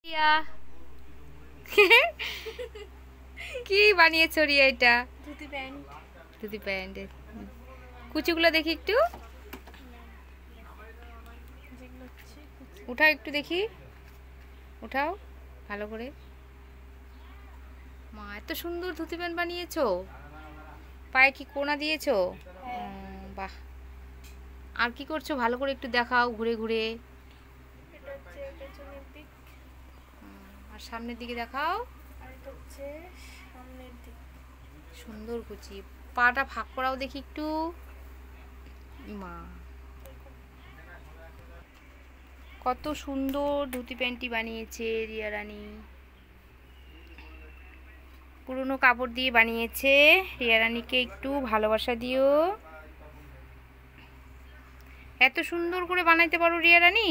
রিয়া কি বানিয়েছো রিয়া? এটা ধুতি প্যান্ট। কুচিগুলো দেখি একটু, উঠাও একটু দেখি, উঠাও ভালো করে। মা এত সুন্দর ধুতি প্যান্ট বানিয়েছো, পায়ে কি কোনা দিয়েছো? বাহ। আর কি করছো ভালো করে একটু দেখাও ঘুরে ঘুরে। আর সামনের দিকে দেখাও। সুন্দর কুচি, পাটা ফাঁক করাও দেখি একটু। মা কত সুন্দর ধুতি প্যান্টটি বানিয়েছে রিয়া রানী। পুরনো কাপড় দিয়ে বানিয়েছে। রিয়া রানীকে একটু ভালোবাসা দিও। এত সুন্দর করে বানাইতে পারো রিয়া রানী।